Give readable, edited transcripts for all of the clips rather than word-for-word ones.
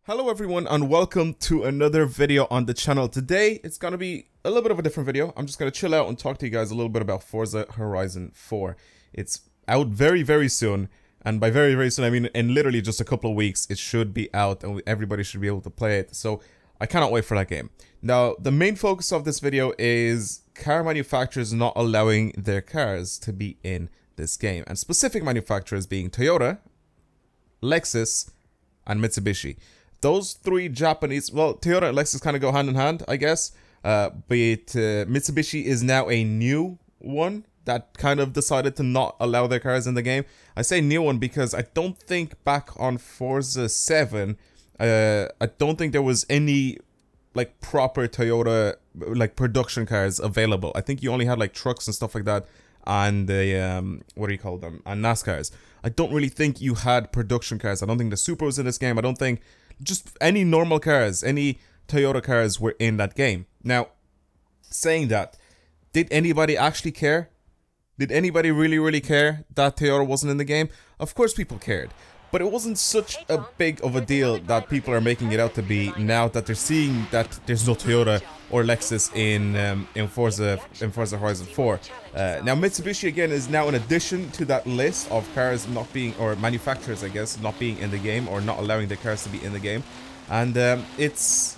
Hello everyone and welcome to another video on the channel. Today it's going to be a little bit of a different video. I'm just going to chill out and talk to you guys a little bit about Forza Horizon 4. It's out very soon, and by very soon I mean in literally just a couple of weeks it should be out and everybody should be able to play it. So I cannot wait for that game. Now the main focus of this video is car manufacturers not allowing their cars to be in this game, and specific manufacturers being Toyota, Lexus and Mitsubishi. Those three Japanese, well, Toyota and Lexus kind of go hand in hand, I guess. But Mitsubishi is now a new one that kind of decided to not allow their cars in the game. I say new one because I don't think back on Forza 7, I don't think there was any like proper Toyota like production cars available. I think you only had like trucks and stuff like that, and the what do you call them, and NASCARs. I don't really think you had production cars. I don't think the Supra was in this game. I don't think just any normal cars, any Toyota cars were in that game. Now, saying that, did anybody actually care? Did anybody really care that Toyota wasn't in the game? Of course people cared. But it wasn't such a big of a deal that people are making it out to be now that they're seeing that there's no Toyota or Lexus in Forza Horizon 4. Now Mitsubishi again is now an addition to that list of cars not being, or manufacturers I guess, not being in the game or not allowing their cars to be in the game. And it's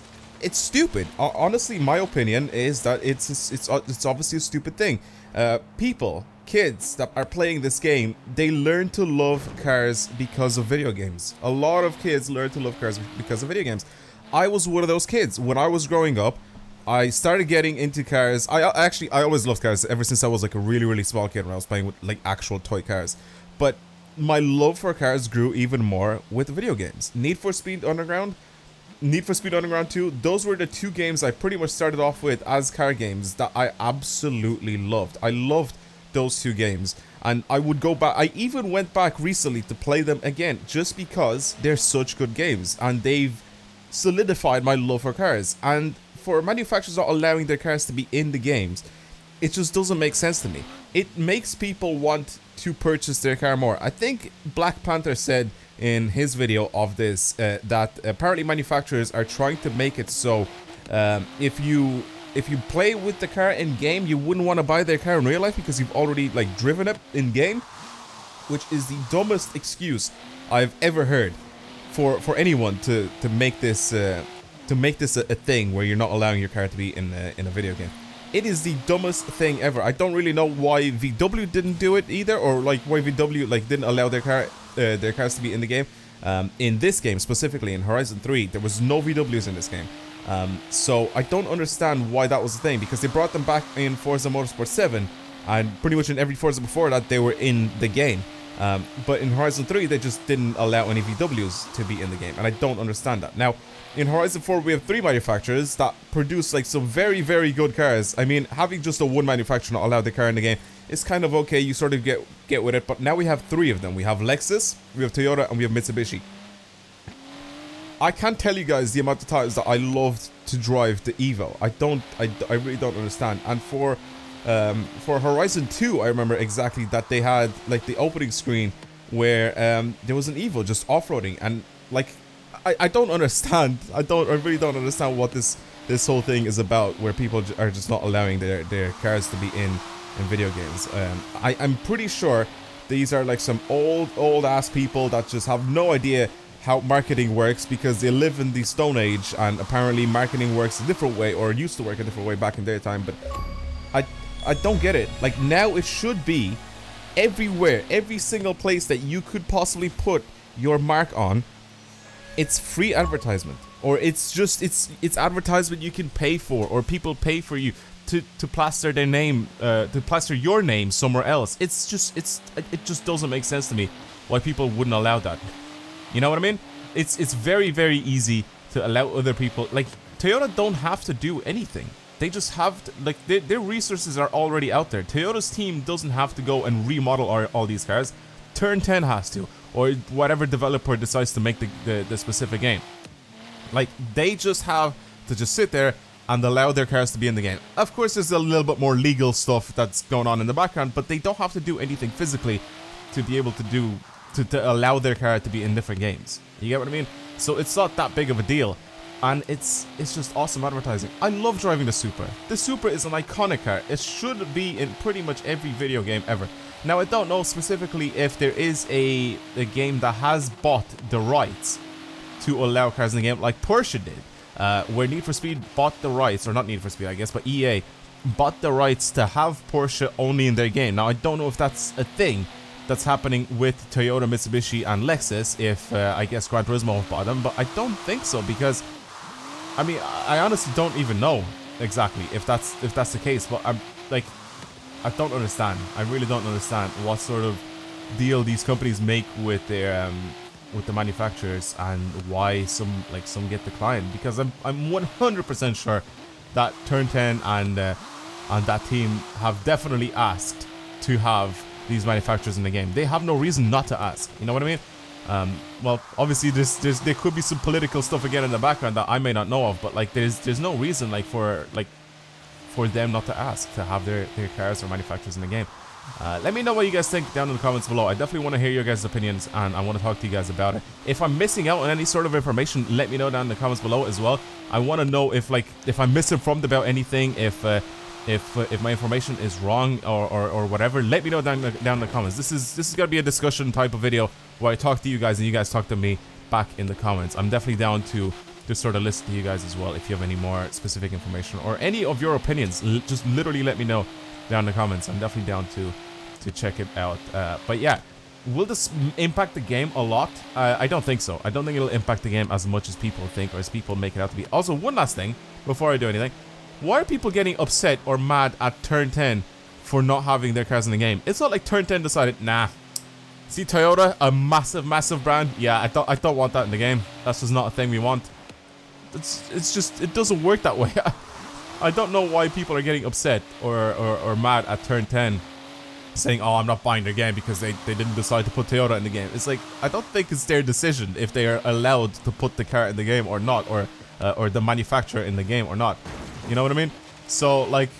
stupid. Honestly, my opinion is that it's obviously a stupid thing. Kids that are playing this game, they learn to love cars because of video games. A lot of kids learn to love cars because of video games. I was one of those kids. When I was growing up, I started getting into cars. I always loved cars ever since I was like a really small kid when I was playing with like actual toy cars. But my love for cars grew even more with video games. Need for Speed Underground 2, those were the two games I pretty much started off with as car games that I absolutely loved. I loved those two games, and I would go back. I even went back recently to play them again just because they're such good games and they've solidified my love for cars. And for manufacturers not allowing their cars to be in the games, it just doesn't make sense to me. It makes people want to purchase their car more. I think Black Panther said in his video of this that apparently manufacturers are trying to make it so if you play with the car in game, you wouldn't want to buy their car in real life because you've already like driven it in game, which is the dumbest excuse I've ever heard for anyone to make this a thing where you're not allowing your car to be in a video game. It is the dumbest thing ever. I don't really know why VW didn't do it either, or like why VW like didn't allow their cars to be in the game. In this game specifically, in Horizon 3, there was no VWs in this game. So I don't understand why that was the thing, because they brought them back in Forza Motorsport 7, and pretty much in every Forza before that they were in the game. But in Horizon 3 they just didn't allow any VWs to be in the game, and I don't understand that. Now in Horizon 4 we have 3 manufacturers that produce like some very good cars. I mean, having just a one manufacturer not allow the car in the game is kind of okay, you sort of get with it, but now we have 3 of them. We have Lexus, we have Toyota, and we have Mitsubishi. I can't tell you guys the amount of times that I loved to drive the Evo. I really don't understand. And for Horizon 2, I remember exactly that they had like the opening screen where there was an Evo just off-roading, and like I don't understand. I really don't understand what this whole thing is about, where people are just not allowing their cars to be in video games. I'm pretty sure these are like some old ass people that just have no idea how marketing works, because they live in the Stone Age and apparently marketing works a different way, or used to work a different way back in their time. But I don't get it. Like now it should be everywhere, every single place that you could possibly put your mark on, it's free advertisement, or it's advertisement you can pay for, or people pay for you to plaster their name, to plaster your name somewhere else. It just doesn't make sense to me why people wouldn't allow that. You know what I mean? It's very easy to allow other people. Like Toyota don't have to do anything. They just have to, like their resources are already out there. Toyota's team doesn't have to go and remodel all these cars. Turn 10 has to, or whatever developer decides to make the specific game. Like they just have to just sit there and allow their cars to be in the game. Of course, there's a little bit more legal stuff that's going on in the background, but they don't have to do anything physically to be able to allow their car to be in different games. You get what I mean? so it's not that big of a deal. And it's just awesome advertising. I love driving the Supra. The Supra is an iconic car. It should be in pretty much every video game ever. Now, I don't know specifically if there is a game that has bought the rights to allow cars in the game, like Porsche did, where Need for Speed bought the rights, or not Need for Speed, I guess, but EA bought the rights to have Porsche only in their game. Now, I don't know if that's a thing that's happening with Toyota, Mitsubishi, and Lexus, if I guess Gran Turismo bought them, but I don't think so, because I mean, I honestly don't even know exactly if that's the case, but I'm like, I don't understand. I really don't understand what sort of deal these companies make with their with the manufacturers, and why some get declined. Because I'm 100% sure that Turn 10 and that team have definitely asked to have these manufacturers in the game. They have no reason not to ask. You know what I mean? Well, obviously there could be some political stuff again in the background that I may not know of, but like there's no reason for them not to ask to have their cars or manufacturers in the game. Let me know what you guys think down in the comments below. I definitely want to hear your guys' opinions, and I want to talk to you guys about it. If I'm missing out on any sort of information, let me know down in the comments below as well. I want to know if I'm misinformed about anything, if my information is wrong or whatever. Let me know down in the comments. This is gonna be a discussion type of video where I talk to you guys and you guys talk to me back in the comments. I'm definitely down to sort of listen to you guys as well if you have any more specific information or any of your opinions. Just literally let me know down in the comments. I'm definitely down to check it out. But yeah, will this impact the game a lot? I don't think so. I don't think it'll impact the game as much as people think, or as people make it out to be. Also, one last thing before I do anything. Why are people getting upset or mad at Turn 10 for not having their cars in the game? It's not like Turn 10 decided, nah. See, Toyota, a massive brand. Yeah, I don't want that in the game. That's just not a thing we want. It's just, it doesn't work that way. I don't know why people are getting upset or mad at Turn 10, saying, oh, I'm not buying their game because they didn't decide to put Toyota in the game. It's like, I don't think it's their decision if they are allowed to put the car in the game or not, or the manufacturer in the game or not. You know what I mean? So, like,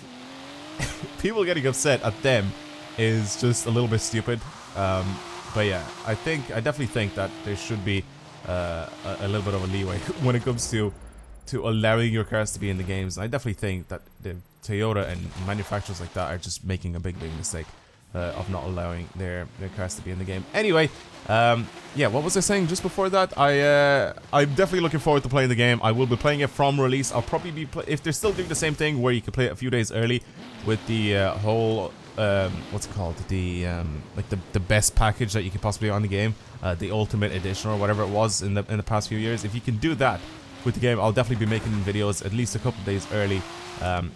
people getting upset at them is just a little bit stupid. But yeah, I definitely think that there should be a little bit of a leeway when it comes to allowing your cars to be in the games. I definitely think that the Toyota and manufacturers like that are just making a big mistake of not allowing their cars to be in the game. Anyway, yeah, what was I saying just before that? I'm definitely looking forward to playing the game. I will be playing it from release. I'll probably be if they're still doing the same thing where you can play it a few days early with the whole what's it called, the like the best package that you could possibly on the game, the ultimate edition or whatever it was in the past few years. If you can do that with the game, I'll definitely be making videos at least a couple of days early, and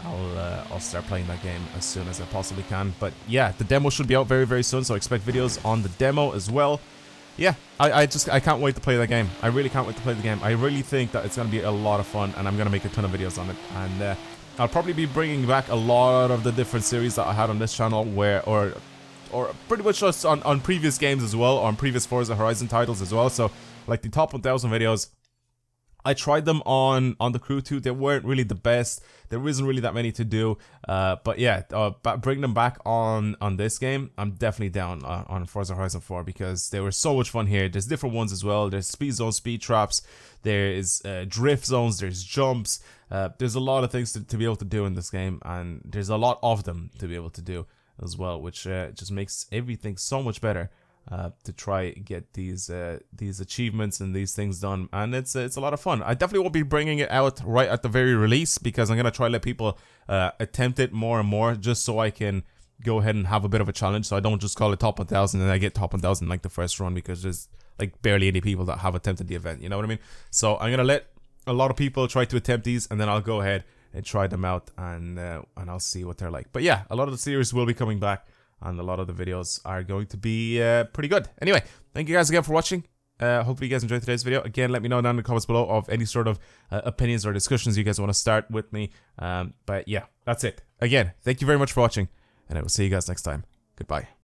I'll start playing that game as soon as I possibly can. But yeah, the demo should be out very soon, so expect videos on the demo as well. Yeah, I can't wait to play that game. I really can't wait to play the game. I really think that it's gonna be a lot of fun, and I'm gonna make a ton of videos on it. And I'll probably be bringing back a lot of the different series that I had on this channel, or pretty much just on previous games as well, or on previous Forza Horizon titles as well. So like the top 1000 videos, I tried them on the Crew 2. They weren't really the best. There isn't really that many to do. But yeah, bring them back on this game. I'm definitely down on Forza Horizon 4 because they were so much fun here. There's different ones as well. There's speed zones, speed traps. There's drift zones. There's jumps. There's a lot of things to be able to do in this game, and there's a lot of them to be able to do as well, which just makes everything so much better. To try get these achievements and these things done, and it's a lot of fun. I definitely won't be bringing it out right at the very release because I'm gonna try to let people attempt it more and more, just so I can go ahead and have a bit of a challenge. So I don't just call it top 1000 and I get top 1000 like the first run, because there's like barely any people that have attempted the event. You know what I mean? So I'm gonna let a lot of people try to attempt these, and then I'll go ahead and try them out, and I'll see what they're like. But yeah, a lot of the series will be coming back, and a lot of the videos are going to be pretty good. Anyway, thank you guys again for watching. Hopefully you guys enjoyed today's video. Again, let me know down in the comments below of any sort of opinions or discussions you guys want to start with me. But yeah, that's it. Again, thank you very much for watching, and I will see you guys next time. Goodbye.